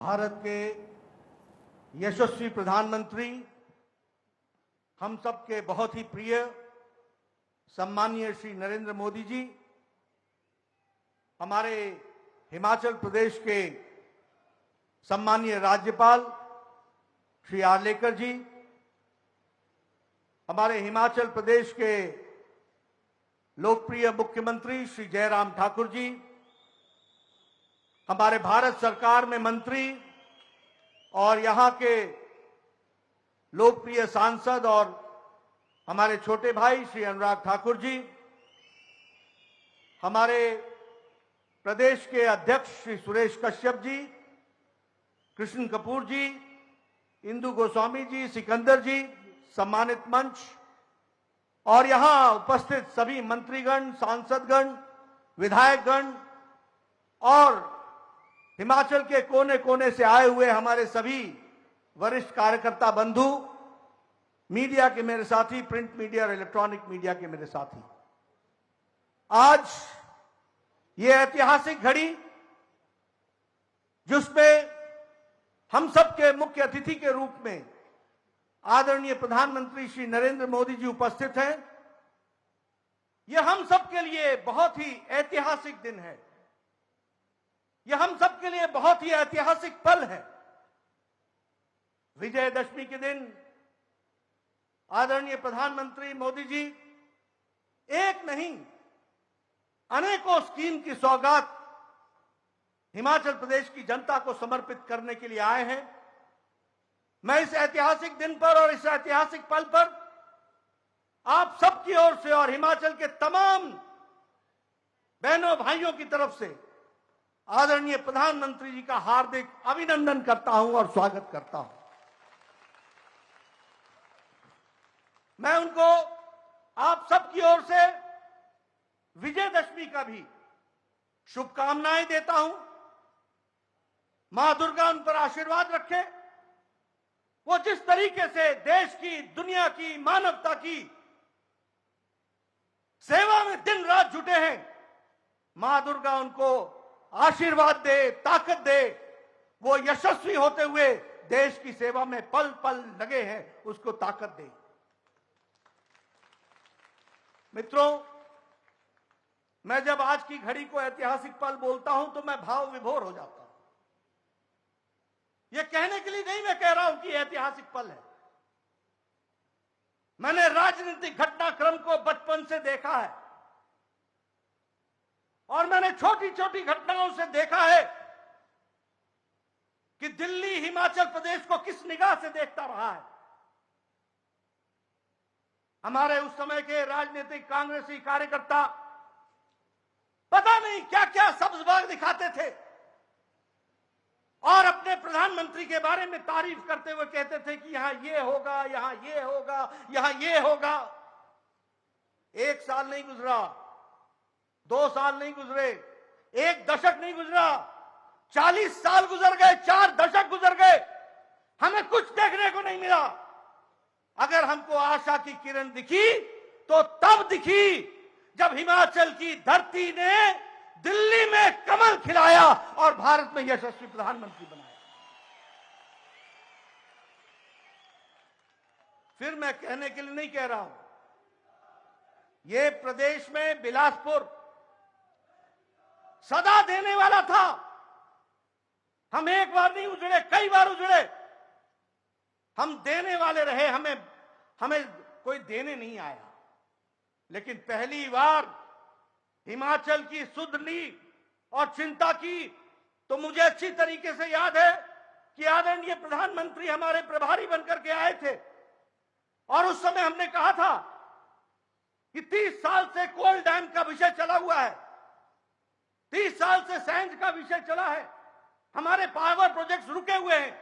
भारत के यशस्वी प्रधानमंत्री, हम सबके बहुत ही प्रिय सम्मानीय श्री नरेंद्र मोदी जी, हमारे हिमाचल प्रदेश के सम्मानीय राज्यपाल श्री आर्लेकर जी, हमारे हिमाचल प्रदेश के लोकप्रिय मुख्यमंत्री श्री जयराम ठाकुर जी, हमारे भारत सरकार में मंत्री और यहां के लोकप्रिय सांसद और हमारे छोटे भाई श्री अनुराग ठाकुर जी, हमारे प्रदेश के अध्यक्ष श्री सुरेश कश्यप जी, कृष्ण कपूर जी, इंदु गोस्वामी जी, सिकंदर जी, सम्मानित मंच और यहां उपस्थित सभी मंत्रीगण, सांसदगण, विधायकगण और हिमाचल के कोने कोने से आए हुए हमारे सभी वरिष्ठ कार्यकर्ता बंधु, मीडिया के मेरे साथी, प्रिंट मीडिया और इलेक्ट्रॉनिक मीडिया के मेरे साथी, आज ये ऐतिहासिक घड़ी जिसमें हम सबके मुख्य अतिथि के रूप में आदरणीय प्रधानमंत्री श्री नरेंद्र मोदी जी उपस्थित हैं, यह हम सबके लिए बहुत ही ऐतिहासिक दिन है। यह हम सबके लिए बहुत ही ऐतिहासिक पल है। विजयदशमी के दिन आदरणीय प्रधानमंत्री मोदी जी एक नहीं अनेकों स्कीम की सौगात हिमाचल प्रदेश की जनता को समर्पित करने के लिए आए हैं। मैं इस ऐतिहासिक दिन पर और इस ऐतिहासिक पल पर आप सबकी ओर से और हिमाचल के तमाम बहनों भाइयों की तरफ से आदरणीय प्रधानमंत्री जी का हार्दिक अभिनंदन करता हूं और स्वागत करता हूं। मैं उनको आप सबकी ओर से विजयदशमी का भी शुभकामनाएं देता हूं। मां दुर्गा उन पर आशीर्वाद रखे। वो जिस तरीके से देश की, दुनिया की, मानवता की सेवा में दिन रात जुटे हैं, मां दुर्गा उनको आशीर्वाद दे, ताकत दे, वो यशस्वी होते हुए देश की सेवा में पल पल लगे हैं, उसको ताकत दे। मित्रों, मैं जब आज की घड़ी को ऐतिहासिक पल बोलता हूं तो मैं भाव विभोर हो जाता हूं। यह कहने के लिए नहीं मैं कह रहा हूं कि ऐतिहासिक पल है। मैंने राजनीतिक घटनाक्रम को बचपन से देखा है और मैंने छोटी छोटी घटनाओं से देखा है कि दिल्ली हिमाचल प्रदेश को किस निगाह से देखता रहा है। हमारे उस समय के राजनीतिक कांग्रेसी कार्यकर्ता पता नहीं क्या क्या सब्ज बाग दिखाते थे और अपने प्रधानमंत्री के बारे में तारीफ करते हुए कहते थे कि यहां ये होगा, यहां ये होगा, यहां ये होगा। एक साल नहीं गुजरा, 2 साल नहीं गुजरे, 1 दशक नहीं गुजरा, 40 साल गुजर गए, 4 दशक गुजर गए, हमें कुछ देखने को नहीं मिला। अगर हमको आशा की किरण दिखी तो तब दिखी जब हिमाचल की धरती ने दिल्ली में कमल खिलाया और भारत में यशस्वी प्रधानमंत्री बनाया। फिर मैं कहने के लिए नहीं कह रहा हूं, ये प्रदेश में बिलासपुर सदा देने वाला था। हम एक बार नहीं उजड़े, कई बार उजड़े। हम देने वाले रहे, हमें कोई देने नहीं आया। लेकिन पहली बार हिमाचल की सुध ली और चिंता की तो मुझे अच्छी तरीके से याद है कि आदरणीय प्रधानमंत्री हमारे प्रभारी बनकर के आए थे और उस समय हमने कहा था कि 30 साल से कोल डैम का विषय चला हुआ है, 30 साल से सैंज का विषय चला है, हमारे पावर प्रोजेक्ट्स रुके हुए हैं।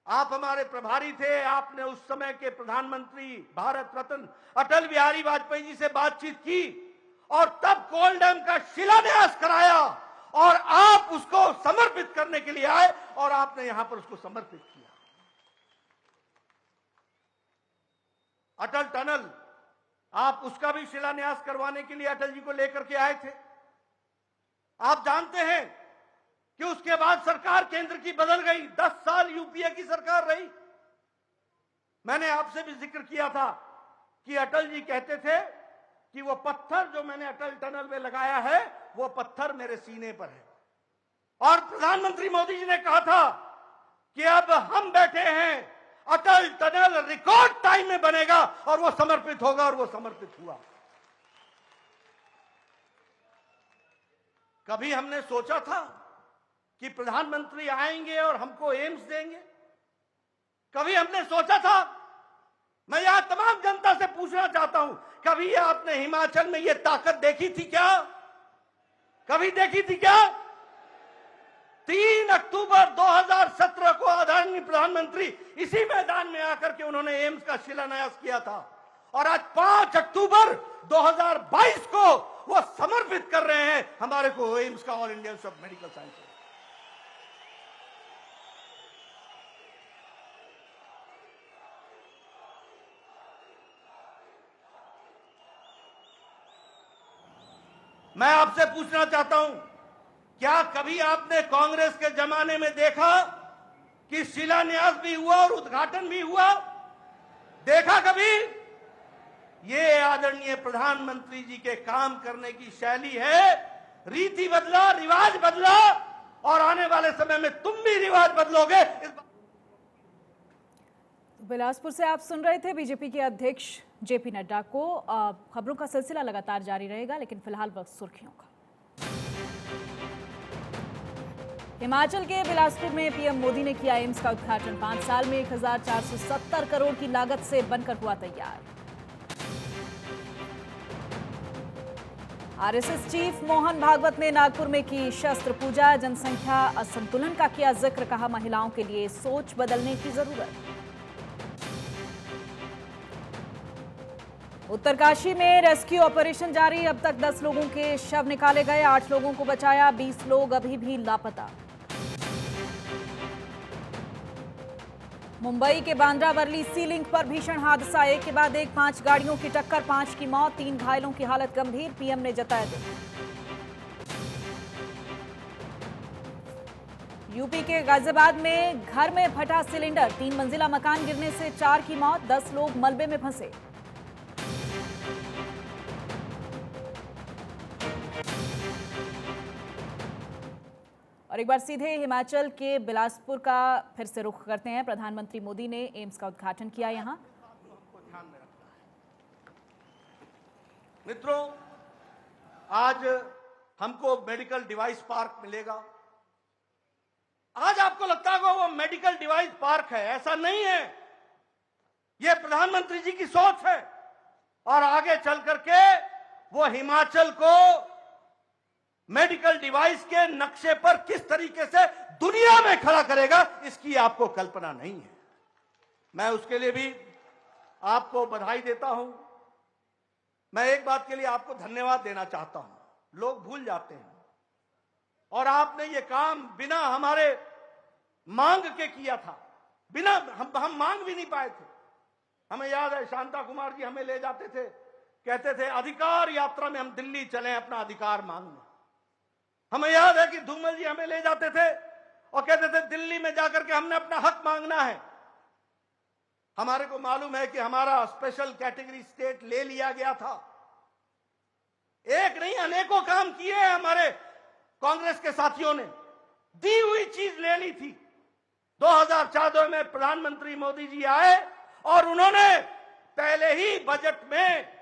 आप हमारे प्रभारी थे, आपने उस समय के प्रधानमंत्री भारत रत्न अटल बिहारी वाजपेयी जी से बातचीत की और तब कोल डैम का शिलान्यास कराया और आप उसको समर्पित करने के लिए आए और आपने यहां पर उसको समर्पित किया। अटल टनल, आप उसका भी शिलान्यास करवाने के लिए अटल जी को लेकर के आए थे। आप जानते हैं कि उसके बाद सरकार केंद्र की बदल गई, 10 साल यूपीए की सरकार रही। मैंने आपसे भी जिक्र किया था कि अटल जी कहते थे कि वो पत्थर जो मैंने अटल टनल में लगाया है वो पत्थर मेरे सीने पर है। और प्रधानमंत्री मोदी जी ने कहा था कि अब हम बैठे हैं, अटल टनल रिकॉर्ड टाइम में बनेगा और वो समर्पित होगा, और वो समर्पित हुआ। कभी हमने सोचा था कि प्रधानमंत्री आएंगे और हमको एम्स देंगे? कभी हमने सोचा था? मैं यहां तमाम जनता से पूछना चाहता हूं, कभी आपने हिमाचल में यह ताकत देखी थी क्या? कभी देखी थी क्या? 3 अक्टूबर 2017 को आदरणीय प्रधानमंत्री इसी मैदान में आकर के उन्होंने एम्स का शिलान्यास किया था, और आज 5 अक्टूबर 2022 को वो समर्पित कर रहे हैं हमारे को एम्स का, all India institute of medical sciences. मैं आपसे पूछना चाहता हूं, क्या कभी आपने कांग्रेस के जमाने में देखा कि शिलान्यास भी हुआ और उद्घाटन भी हुआ? देखा कभी? ये आदरणीय प्रधानमंत्री जी के काम करने की शैली है। रीति बदला, रिवाज बदला, और आने वाले समय में तुम भी रिवाज बदलोगे। बिलासपुर से आप सुन रहे थे बीजेपी के अध्यक्ष जेपी नड्डा को। खबरों का सिलसिला लगातार जारी रहेगा, लेकिन फिलहाल वक्त सुर्खियों का। हिमाचल के बिलासपुर में पीएम मोदी ने किया एम्स का उद्घाटन। 5 साल में 1470 करोड़ की लागत से बनकर हुआ तैयार। आरएसएस चीफ मोहन भागवत ने नागपुर में की शस्त्र पूजा। जनसंख्या असंतुलन का किया जिक्र, कहा महिलाओं के लिए सोच बदलने की जरूरत। उत्तरकाशी में रेस्क्यू ऑपरेशन जारी। अब तक 10 लोगों के शव निकाले गए, 8 लोगों को बचाया, 20 लोग अभी भी लापता। मुंबई के बांद्रा वर्ली सी लिंक पर भीषण हादसा, एक के बाद एक 5 गाड़ियों की टक्कर, 5 की मौत, 3 घायलों की हालत गंभीर। पीएम ने जताया दुख। यूपी के गाजियाबाद में घर में फटा सिलेंडर, 3 मंजिला मकान गिरने से 4 की मौत, 10 लोग मलबे में फंसे। और एक बार सीधे हिमाचल के बिलासपुर का फिर से रुख करते हैं। प्रधानमंत्री मोदी ने एम्स का उद्घाटन किया यहां। मित्रों, आज हमको मेडिकल डिवाइस पार्क मिलेगा। आज आपको लगता होगा वो मेडिकल डिवाइस पार्क है, ऐसा नहीं है। यह प्रधानमंत्री जी की सोच है, और आगे चल करके वो हिमाचल को मेडिकल डिवाइस के नक्शे पर किस तरीके से दुनिया में खड़ा करेगा, इसकी आपको कल्पना नहीं है। मैं उसके लिए भी आपको बधाई देता हूं। मैं एक बात के लिए आपको धन्यवाद देना चाहता हूं। लोग भूल जाते हैं, और आपने ये काम बिना हमारे मांग के किया था। बिना हम मांग भी नहीं पाए थे। हमें याद है, शांता कुमार जी हमें ले जाते थे, कहते थे अधिकार यात्रा में हम दिल्ली चलें अपना अधिकार मांगने। हमें याद है कि धूमल जी हमें ले जाते थे और कहते थे दिल्ली में जाकर के हमने अपना हक मांगना है। हमारे को मालूम है कि हमारा स्पेशल कैटेगरी स्टेट ले लिया गया था। एक नहीं, अनेकों काम किए हैं हमारे कांग्रेस के साथियों ने। दी हुई चीज ले ली थी। 2014 में प्रधानमंत्री मोदी जी आए और उन्होंने पहले ही बजट में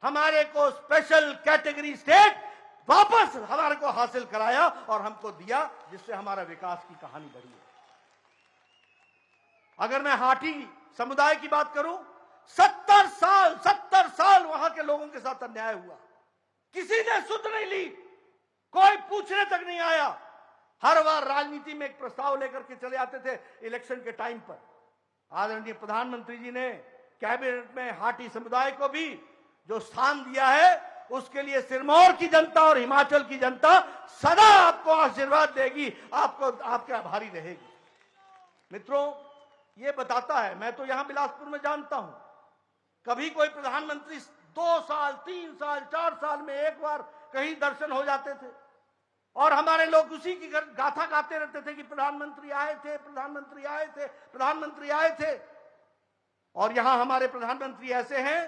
हमारे को स्पेशल कैटेगरी स्टेट वापस हमारे को हासिल कराया और हमको दिया, जिससे हमारा विकास की कहानी बढ़ी है। अगर मैं हाटी समुदाय की बात करूं, 70 साल वहां के लोगों के साथ अन्याय हुआ, किसी ने सुध नहीं ली, कोई पूछने तक नहीं आया। हर बार राजनीति में एक प्रस्ताव लेकर के चले आते थे इलेक्शन के टाइम पर। आदरणीय प्रधानमंत्री जी ने कैबिनेट में हाटी समुदाय को भी जो स्थान दिया है, उसके लिए सिरमौर की जनता और हिमाचल की जनता सदा आपको आशीर्वाद देगी, आपको आपके आभारी रहेगी। मित्रों, ये बताता है, मैं तो यहां बिलासपुर में जानता हूं, कभी कोई प्रधानमंत्री 2 साल, 3 साल, 4 साल में एक बार कहीं दर्शन हो जाते थे। और हमारे लोग उसी की गाथा गाते रहते थे कि प्रधानमंत्री आए थे, प्रधानमंत्री आए थे, प्रधानमंत्री आए थे। और यहां हमारे प्रधानमंत्री ऐसे हैं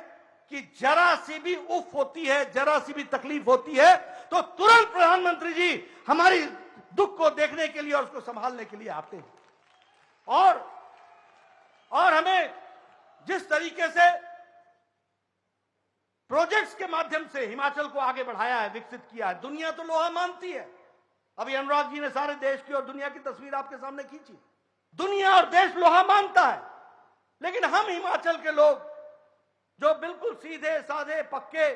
कि जरा सी भी उफ होती है, जरा सी भी तकलीफ होती है तो तुरंत प्रधानमंत्री जी हमारी दुख को देखने के लिए और उसको संभालने के लिए आते हैं। और हमें जिस तरीके से प्रोजेक्ट्स के माध्यम से हिमाचल को आगे बढ़ाया है, विकसित किया है, दुनिया तो लोहा मानती है। अभी अनुराग जी ने सारे देश की और दुनिया की तस्वीर आपके सामने खींची। दुनिया और देश लोहा मानता है, लेकिन हम हिमाचल के लोग जो बिल्कुल सीधे साधे पक्के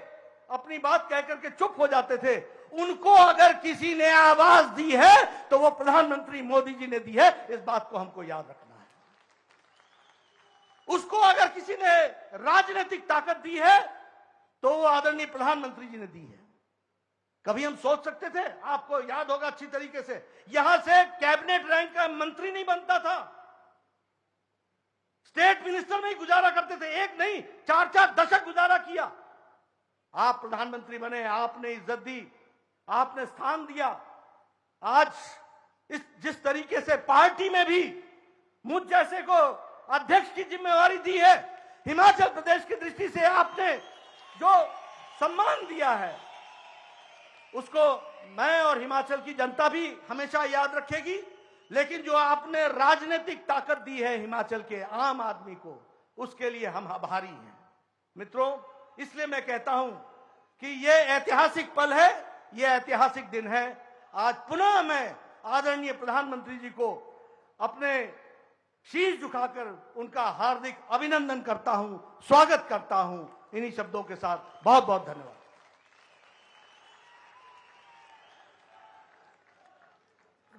अपनी बात कहकर के चुप हो जाते थे, उनको अगर किसी ने आवाज दी है तो वो प्रधानमंत्री मोदी जी ने दी है। इस बात को हमको याद रखना है। उसको अगर किसी ने राजनीतिक ताकत दी है तो वो आदरणीय प्रधानमंत्री जी ने दी है। कभी हम सोच सकते थे? आपको याद होगा अच्छी तरीके से, यहां से कैबिनेट रैंक का मंत्री नहीं बनता था, स्टेट मिनिस्टर में ही गुजारा करते थे। एक नहीं, 4-4 दशक गुजारा किया। आप प्रधानमंत्री बने, आपने इज्जत दी, आपने स्थान दिया। आज जिस तरीके से पार्टी में भी मुझ जैसे को अध्यक्ष की जिम्मेवारी दी है, हिमाचल प्रदेश की दृष्टि से आपने जो सम्मान दिया है, उसको मैं और हिमाचल की जनता भी हमेशा याद रखेगी। लेकिन जो आपने राजनीतिक ताकत दी है हिमाचल के आम आदमी को, उसके लिए हम आभारी हैं। मित्रों, इसलिए मैं कहता हूं कि यह ऐतिहासिक पल है, यह ऐतिहासिक दिन है। आज पुनः मैं आदरणीय प्रधानमंत्री जी को अपने शीश झुकाकर उनका हार्दिक अभिनंदन करता हूं, स्वागत करता हूं। इन्हीं शब्दों के साथ बहुत बहुत धन्यवाद।